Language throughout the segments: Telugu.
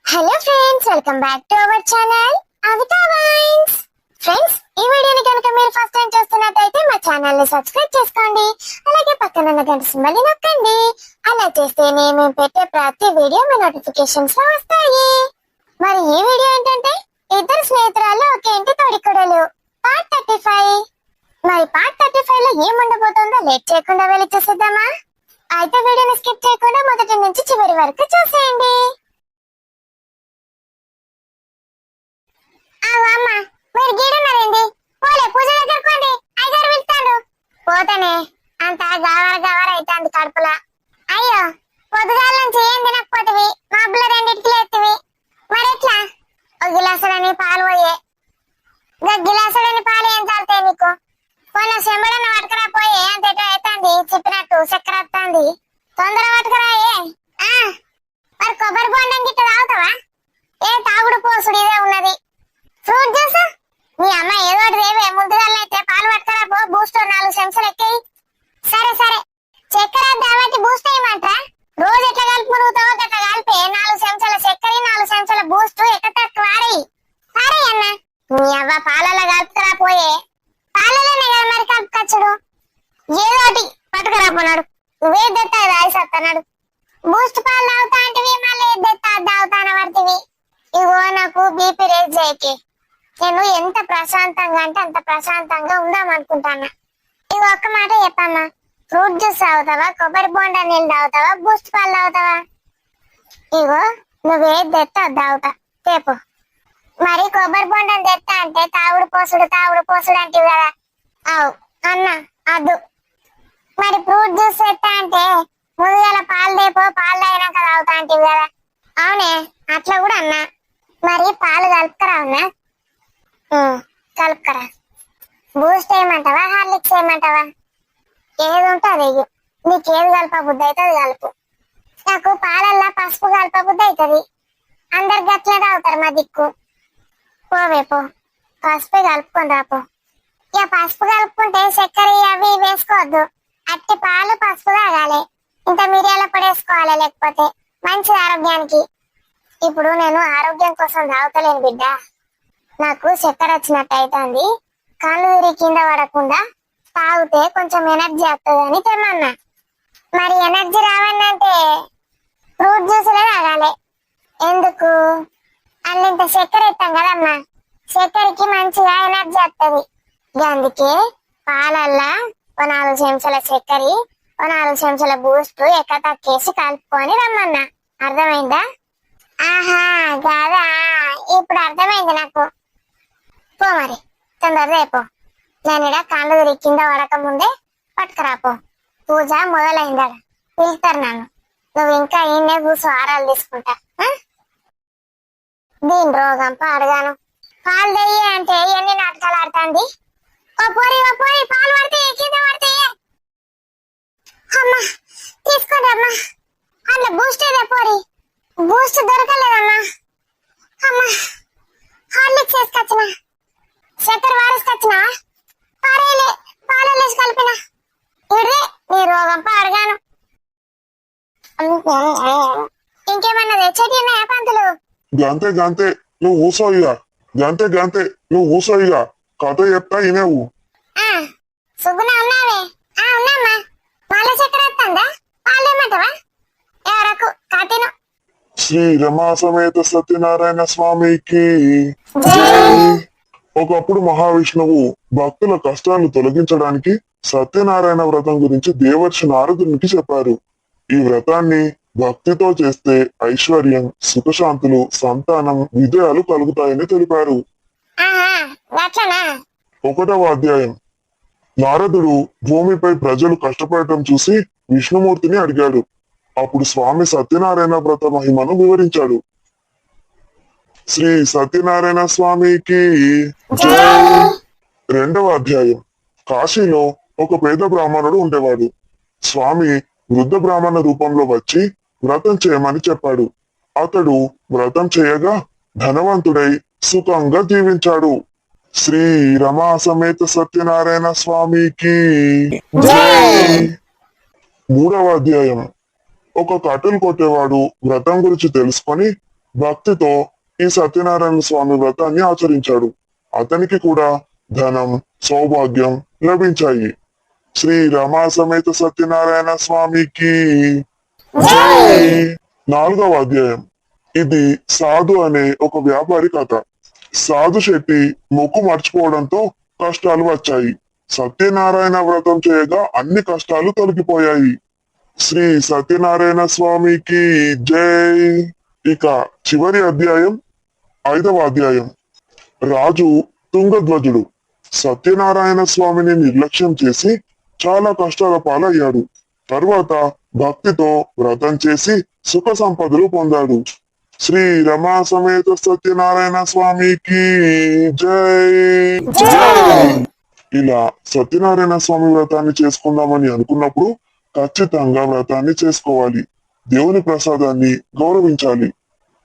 Hello friends, welcome back to our channel అవితా వైన్స్. ఫ్రెండ్స్, ఈ వీడియోని కనుక మీరు ఫస్ట్ టైం చూస్తున్నట్టయితే మా ఛానల్ ని సబ్స్క్రైబ్ చేసుకోండి. అలాగే పక్కన ఉన్న గంట సింబల్ ని నొక్కండి. అలా చేస్తే మేము పెట్టే ప్రతి వీడియో మీ నోటిఫికేషన్స్ లో వస్తాయి. మరి ఈ వీడియో ఏంటంటే ఇద్దరు స్నేహితురాలు ఒక ఇంటి తోడికోడలు పార్ట్ 35. మరి పార్ట్ 35 లో ఏముండబోతుందో లేట్ చేయకుండా వెళ్ళి చూసేద్దామా? అయితే వీడియోని స్కిప్ చేయకుండా మొదటి నుంచి చివరి వరకు చూసేయండి. అమ్మ, మీరు గీడున్నారండి. పోలే పూజ దగ్గరకోండి, అయ్యగారు వెళ్తాడు. పోతానే, అంత గవర అవుతుంది కడుపులా. అయ్యో, పొద్దుగాల నుంచి ఏం తినకపోతివి, మబ్బుల రెండింటికి లేతివి. మరెట్లా? ఒక గిలాసులని పాలు పోయే. గిలాసులని పాలు ఏం చాలుతాయి నీకు? కొన్న చెంబడన్న పట్టుకురా పోయే. అంత ఎటో అవుతుంది చెప్పినట్టు చక్కెర వస్తుంది. తొందర పట్టుకురాయే. మరి కొబ్బరి బొండం గిట్ట తాగుతావా? ఏ తాగుడు పోసుడు ఇదే ఉన్నది. ఫ్రూట్ జ్యూస్ మీ అమ్మ ఏదో ఒకటి దేవే. ముందుగాలైతే పాలు పట్టుకరా పో. బూస్ట్ 4 చెంచాలు ఎక్కాయి. సరే సరే, చక్కెర కాబట్టి బూస్ట్ వేయమంటారా? రోజు ఎట్లా కలిపి మురుగుతావో గట్లా కలిపి 4 చెంచాల చక్కెర 4 చెంచాల బూస్ట్ ఎక్కతక్కువ వారి. సరే అన్న, మీ అవ్వ పాలలో కలుపుకరా పోయే. పాలలోనే కదా మరి కలుపుకొచ్చుడు. ఏదో ఒకటి పట్టుకరా పోనాడు. నువ్వే తెస్తా రాయిసత్తన్నాడు. బూస్ట్ పాలు తాగుతా అంటివి, మళ్ళీ ఏది తెస్తా తాగుతాన పడుతుంది. ఇగో నాకు బీపీ రేజ్ చేయకి. నేను ఎంత ప్రశాంతంగా అంటే అంత ప్రశాంతంగా ఉందాం అనుకుంటానా. ఇగో ఒక్క మాట చెప్పమ్మా, ఫ్రూట్ జ్యూస్ తాగుతావా, కొబ్బరి బోండా నీళ్ళు తాగుతావా, బూస్ట్ పాలు తాగుతావా? ఇగో నువ్వేది తెస్తా తాగుతా తేపు. మరి కొబ్బరి బోండాని తెస్తా అంటే తాగుడు పోసుడు అంటివి కదా. అవు అన్న అద్దు. మరి ఫ్రూట్ జ్యూస్ తెస్తా అంటే ముందుగా పాలు తేపో, పాలు తాగినాక తాగుతా అంటివి కదా. అవునే, అట్లా కూడా అన్నా. మరి పాలు కలుపుకరా ఉన్నా? కలుపుకరా. బూస్ట్ వేయమంటావా, హార్లిక్స్ వేయమంటావా? ఏది ఉంటే అది వెయ్యి. నీకు ఏది కలప బుద్ధి అయితే అది కలుపు. నాకు పాలల్లా పసుపు కలప బుద్ధి అవుతుంది. అందరు గట్లే తాగుతారు మా దిక్కు. పోవే పో, పసుపు కలుపుకొని రాపో. ఇక పసుపు కలుపుకుంటే చక్కెర అవి వేసుకోవద్దు. అట్టి పాలు పసుపు తాగాలి. ఇంత మిరియాల పొడి వేసుకోవాలి, లేకపోతే మంచిది ఆరోగ్యానికి. ఇప్పుడు నేను ఆరోగ్యం కోసం తాగుతలేను బిడ్డ. నాకు చక్కెర వచ్చినట్టు అవుతుంది. కళ్ళు తిరిగి కింద పడకుండా తాగితే కొంచెం ఎనర్జీ వస్తుందని తెమ్మన్నా. మరి ఎనర్జీ రావాలంటే ఫ్రూట్ జ్యూసులే తాగాలి. ఎందుకు? అల్లింత చక్కెర ఇస్తాం కదమ్మా, చక్కెరకి మంచిగా ఎనర్జీ వస్తుంది. అందుకే పాలల్లా 4 చెంచాల చక్కెర 4 చెంచాల బూస్ట్ ఎక్క తక్కేసి కలుపుకొని రమ్మన్నా. అర్థమైందా? ఆహా కాదా, ఇప్పుడు అర్థమైంది నాకు. పో మరి, తొందరగా పో. నేను ఇక్కడ కాళ్ళు తిరిగి కింద పడక ముందే పట్టుకురాపో. పూజ మొదలైందా, పిలుస్తారు నన్ను. నువ్వు ఇంకా ఈయనే కూర్చో, ఆరాలు తీసుకుంటా. దీని రోగం పాడుగాను. పాలు తెయ్యి అంటే ఎన్ని నాటకాలు ఆడుతుంది. ఓ పోరి పాలు పడతాయి, కింద పడతాయి. అమ్మా తీసుకోండి అమ్మా. అట్లా బూస్ట్ ఏదే పోరి. బూస్ట్ దొరకలేదమ్మా. అమ్మా హార్లిక్స్ వేసుకొచ్చిన, చక్కెర వారేసుకొచ్చిన, పారేలే పాలేసి కలిపిన. ఇదే నీ రోగం పాడుగాను. ఇంకేమన్నా తెచ్చేటి ఉన్నాయా పంతులు? గంతే గంతే, నువ్వు ఊసో ఇక. గంతే నువ్వు ఊసో ఇక. కథ చెప్తా ఇనేవు. సుబ్బున ఉన్నావే? ఉన్నామ్మా. పాల చక్కెర వస్తుందా? పాలేమంటావా? ఎవరకు కాటిను. శ్రీ రమా సమేత సత్యనారాయణ స్వామికి ఒకప్పుడు మహావిష్ణువు భక్తుల కష్టాలను తొలగించడానికి సత్యనారాయణ వ్రతం గురించి దేవర్షి నారదునికి చెప్పారు. ఈ వ్రతాన్ని భక్తితో చేస్తే ఐశ్వర్యం, సుఖశాంతులు, సంతానం, విజయాలు కలుగుతాయని తెలిపారు. 1వ అధ్యాయం. నారదుడు భూమిపై ప్రజలు కష్టపడటం చూసి విష్ణుమూర్తిని అడిగాడు. అప్పుడు స్వామి సత్యనారాయణ వ్రత మహిమను వివరించాడు. శ్రీ సత్యనారాయణ స్వామికి. 2వ అధ్యాయం. కాశీలో ఒక పేద బ్రాహ్మణుడు ఉండేవాడు. స్వామి వృద్ధ బ్రాహ్మణ రూపంలో వచ్చి వ్రతం చేయమని చెప్పాడు. అతడు వ్రతం చేయగా ధనవంతుడై సుఖంగా జీవించాడు. శ్రీ రమా సమేత సత్యనారాయణ స్వామికి. 3వ అధ్యాయం. ఒక కట్టెలు కొట్టేవాడు వ్రతం గురించి తెలుసుకొని భక్తితో ఈ సత్యనారాయణ స్వామి వ్రతాన్ని ఆచరించాడు. అతనికి కూడా ధనం, సౌభాగ్యం లభించాయి. శ్రీ రమా సమేత సత్యనారాయణ స్వామికి జై. 4వ అధ్యాయం. ఇది సాధు అనే ఒక వ్యాపారి కథ. సాధు శెట్టి మొక్కు మర్చిపోవడంతో కష్టాలు వచ్చాయి. సత్యనారాయణ వ్రతం చేయగా అన్ని కష్టాలు తొలగిపోయాయి. శ్రీ సత్యనారాయణ స్వామికి జై. ఇక చివరి అధ్యాయం 5వ అధ్యాయం. రాజు తుంగధ్వజుడు సత్యనారాయణ స్వామిని నిర్లక్ష్యం చేసి చాలా కష్టాల పాలయ్యాడు. తర్వాత భక్తితో వ్రతం చేసి సుఖ సంపదలు పొందాడు. శ్రీ రమా సమేత సత్యనారాయణ స్వామికి జై. ఇలా సత్యనారాయణ స్వామి వ్రతాన్ని చేసుకుందామని అనుకున్నప్పుడు ఖచ్చితంగా వ్రతాన్ని చేసుకోవాలి. దేవుని ప్రసాదాన్ని గౌరవించాలి.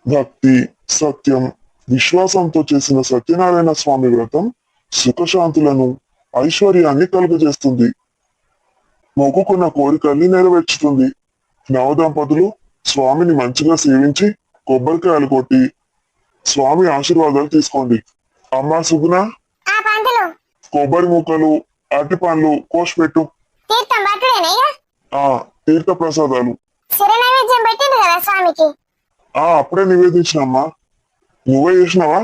భక్తి, సత్యం, విశ్వాసంతో చేసిన సత్యనారాయణ స్వామి వ్రతం సుఖశాంతులను, ఐశ్వర్యాన్ని కలుగజేస్తుంది. మొక్కుకున్న కోరికల్ని నెరవేర్చుతుంది. నవదంపతులు స్వామిని మంచిగా సేవించి కొబ్బరికాయలు కొట్టి స్వామి ఆశీర్వాదాలు తీసుకోండి. అమ్మా సుగుణ, ఆ పంతులు కొబ్బరి ముక్కలు, అరటి పండ్లు కోసిపెట్టు. తీర్థం పట్టుడేనయ్యా. ఆ తీర్థ ప్రసాదాలు. సిరి నైవేద్యం పెట్టింది కదా స్వామికి. అప్పుడే నివేదించినమ్మా. నువ్వే చేసినావా?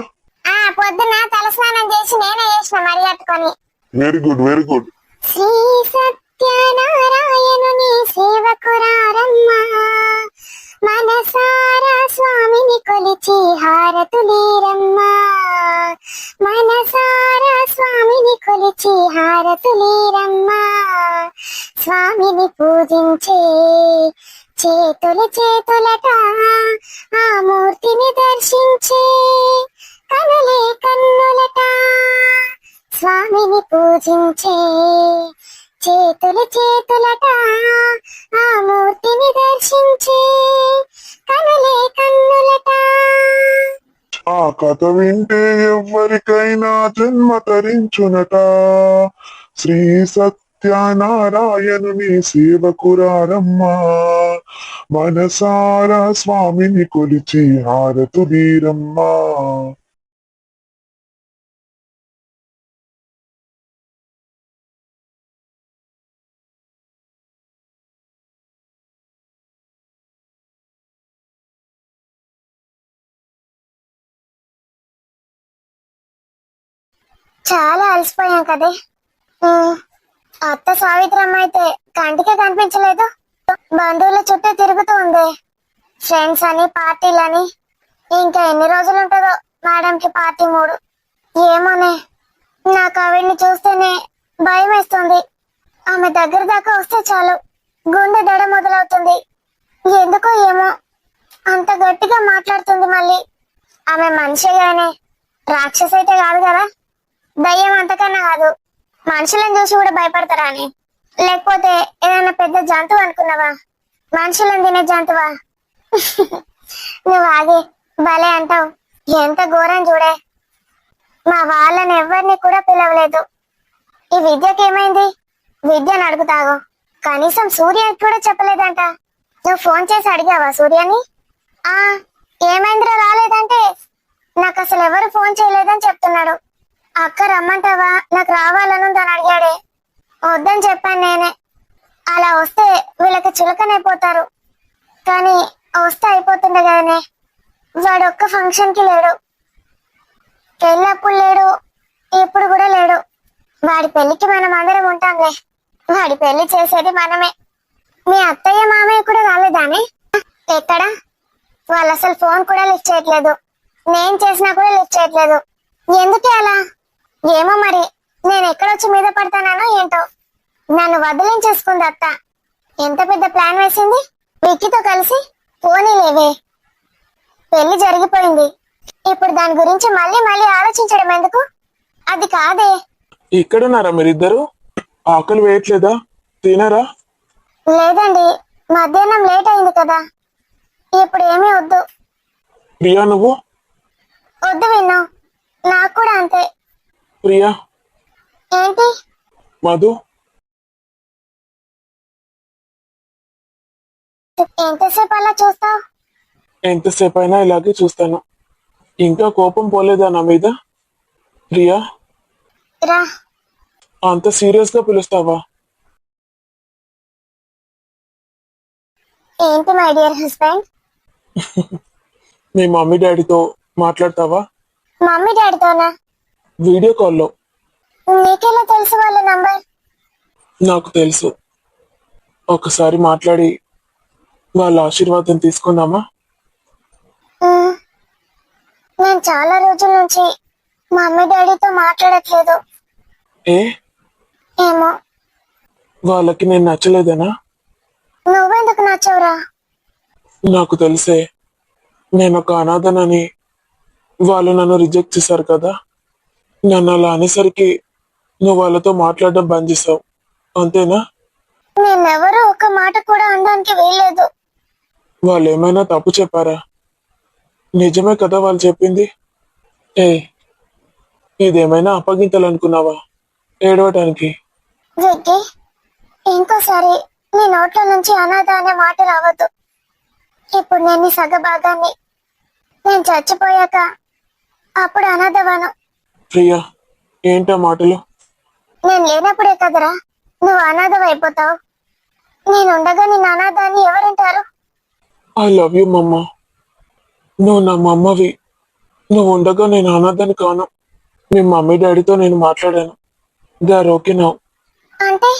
పొద్దున తలస్నానం చేసి నేనే చేసిన మరి కట్టుకొని. Very good, very good. Sri సత్యనారాయణుని సేవకురారమ్మ, మనసారా స్వామిని కొలిచి హారతులీరమ్మ, మనసారా స్వామిని కొలిచి హారతులీరమ్మ. స్వామిని పూజించే చేతులట, ఆ మూర్తిని దర్శించే కనులే కన్నులట. స్వామిని పూజించే చేతులట, ఆ మూర్తిని దర్శించే కనులే కన్నులట. ఆ కథ వింటే ఎవ్వరికైనా జన్మ తరించునట. శ్రీ సత్యనారాయణుని సేవకురారమ్మా, మనసారా స్వామిని కొలిచి హారతులీరమ్మా. చాలా అలసిపోయాం కదే. అత్త సావిత్రమ్మ అయితే కంటికే కనిపించలేదు. బంధువుల చుట్టూ తిరుగుతూ ఉంది. ఫ్రెండ్స్ అని, పార్టీలని. ఇంకా ఎన్ని రోజులు ఉంటుందో మేడంకి పార్టీ మూడు. ఏమోనే, నాకు ఆవిడ్ని చూస్తేనే భయం వేస్తుంది. ఆమె దగ్గర దాకా వస్తే చాలు గుండె దడ మొదలవుతుంది. ఎందుకో ఏమో అంత గట్టిగా మాట్లాడుతుంది. మళ్ళీ ఆమె మనిషిగానే, రాక్షస అయితే కాదు కదా. దయ్యం అంతకన్నా కాదు. మనుషులను చూసి కూడా భయపడతారా అని? లేకపోతే ఏదైనా పెద్ద జంతువు అనుకున్నావా? మనుషులను తినే జంతువా? నువ్వు ఆగి భలే అంటావు. ఎంత ఘోరం చూడే. మా వాళ్ళని ఎవరిని కూడా పిలవలేదు. ఈ విద్యకి ఏమైంది? విద్యను అడుగుతాగు. కనీసం సూర్యకి కూడా చెప్పలేదంట. నువ్వు ఫోన్ చేసి అడిగావా సూర్యని? ఏమైందిరా రాలేదంటే నాకు అసలు ఎవరు ఫోన్ చేయలేదని చెప్తున్నాడు. అక్క రమ్మంటావా, నాకు రావాలను అని అడిగాడే. వద్దని చెప్పాను నేనే. అలా వస్తే వీళ్ళకి చులకనైపోతారు. కానీ వస్తే అయిపోతుండే కదనే. వాడు ఒక్క ఫంక్షన్ కి లేడు. పెళ్ళప్పుడు లేడు, ఇప్పుడు కూడా లేడు. వాడి పెళ్లికి మనం అందరం ఉంటాంలే. వాడి పెళ్లి చేసేది మనమే. మీ అత్తయ్య మామయ్య కూడా రాలేదానే? ఎక్కడా? వాళ్ళు అసలు ఫోన్ కూడా లిఫ్ట్ చేయట్లేదు. నేను చేసినా కూడా లిఫ్ట్ చేయట్లేదు. ఎందుకే అలా? ఏమో మరి. నేను ఎక్కడొచ్చి మీద పడతానో ఏంటో. నన్ను వదిలించేసుకుంది అత్త. ఎంత పెద్ద ప్లాన్ వేసింది విక్కీతో కలిసి. పోనీలేవే, పెళ్లి జరిగిపోయింది. ఇప్పుడు దాని గురించి మళ్ళీ మళ్ళీ ఆలోచించడం ఎందుకు? అది కాదే. ఇక్కడున్నారా మీరిద్దరు? ఆకలి వేయట్లేదా? తినరా? లేదండి, మధ్యాహ్నం లేట్ అయింది కదా. ఇప్పుడు ఏమీ వద్దు. ప్రియా, నువ్వు? వద్దు విన్నా. నాకు కూడా అంతే. ప్రియా, ఏంటి? మధు, ఎంతసేపు అలా చూస్తావు? ఎంతసేపు అయినా ఇలాగే చూస్తాను. ఇంకా కోపం పోలేదా నా మీద? ప్రియా, రా. అంత సీరియస్ గా పిలుస్తావా? ఏంటి my dear husband? Me mummy డాడీతో మాట్లాడతావా? మమ్మీ డాడీతోనా? వీడియో కాల్లో. నీకెలా తెలుసు వాళ్ళ నంబర్? నాకు తెలుసు. ఒకసారి మాట్లాడి వాళ్ళ ఆశీర్వాదం తీసుకుందామా? మ్మ్. నేను చాలా రోజుల నుంచి మమ్మీ డాడీతో మాట్లాడట్లేదు. ఏ, ఏమో. వాళ్ళకి నేను నచ్చలేదనా? నువ్వెందుకు నచ్చవురా? నాకు తెలిసే. నేను ఒక అనాథనని వాళ్ళు నన్ను రిజెక్ట్ చేశారు కదా. నన్ను అలా అనేసరికి నువ్వు వాళ్ళతో మాట్లాడడం బంద్ చేసావు, అంతేనా? నేనెవరూ ఒక మాట కూడా అనడానికి వీల్లేదు. వాళ్ళు ఏమైనా తప్పు చెప్పారా? నిజమే కదా వాళ్ళు చెప్పింది. ఏ, ఇదేమైనా అప్పగింతలు అనుకున్నావా ఏడవటానికి? విక్కీ, ఇంకోసారి నీ నోట్ల నుంచి అనాథ అనే మాట రావద్దు. ఇప్పుడు నేను నీ సగభాగాన్ని. నేను చచ్చిపోయాక అప్పుడు అనాథవాను. ప్రియా, ఏంటా మాటలు? నేను లేనప్పుడే కదరా నువ్వు అనాథవైపోతావు. నేనుండగా నిన్ను అనాథాన్ని ఎవరంటారు? ఐ లవ్ యూ మమ్మ. నువ్వు నా మమ్మవి. నువ్వు ఉండగా నేను అనాథని కాను. మీ మమ్మీ డాడీతో నేను మాట్లాడాను. They are okay now. అంటే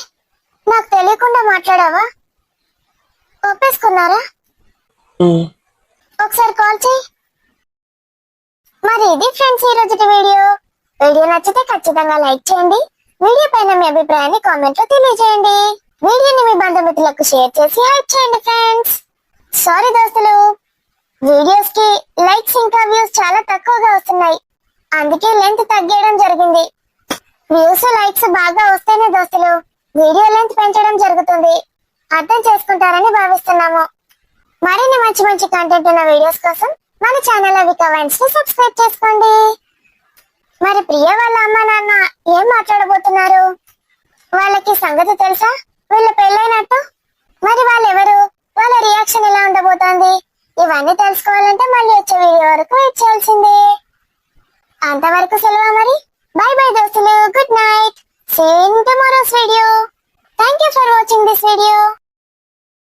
నాకు తెలియకుండా మాట్లాడావా? ఒప్పేసుకున్నారా? ఒకసారి కాల్ చేయి. మరి ఇది ఫ్రెండ్స్ ఈ రోజు వీడియో. వీడియో నచ్చితే ఖచ్చితంగా లైక్ చేయండి. వీడియో పైన మీ అభిప్రాయాన్ని కామెంట్ లో తెలియజేయండి. వీడియోని మీ బంధుమిత్రులకు షేర్ చేసి హైప్ చేయండి ఫ్రెండ్స్. సారీ దోస్తులు, వీడియోస్ కి లైక్స్ ఇంకా వ్యూస్ చాలా తక్కువగా వస్తున్నాయి. అందుకే లెంత్ తగ్గడం జరిగింది. వ్యూస్ లైక్స్ బాగా వస్తేనే దోస్తులు వీడియో లెంత్ పెంచడం జరుగుతుంది. అర్థం చేసుకుంటారని భావిస్తున్నాము. మరిన్ని మంచి మంచి కంటెంట్ ఉన్న వీడియోస్ కోసం మన ఛానల్ అవికా వైన్స్ ని సబ్స్క్రైబ్ చేసుకోండి. మరి ప్రియ వాళ్ళ అమ్మ నాన్న ఏం మాట్లాడబోతున్నారు? వాళ్ళకి సంగతి తెలుసా వీళ్ళ పెళ్ళైనట్టు? మరి వాళ్ళు ఎవరు? వాళ్ళ రియాక్షన్ ఎలా ఉండబోతోంది? ఇవన్నీ తెలుసుకోవాలంటే మళ్ళీ వచ్చే వీడియో వరకు వెయిట్ చేయాల్సిందే. అంతవరకు సెలవు మరి. బై బై దోస్తులు, good night. See you in tomorrow's video. Thank you for watching this video.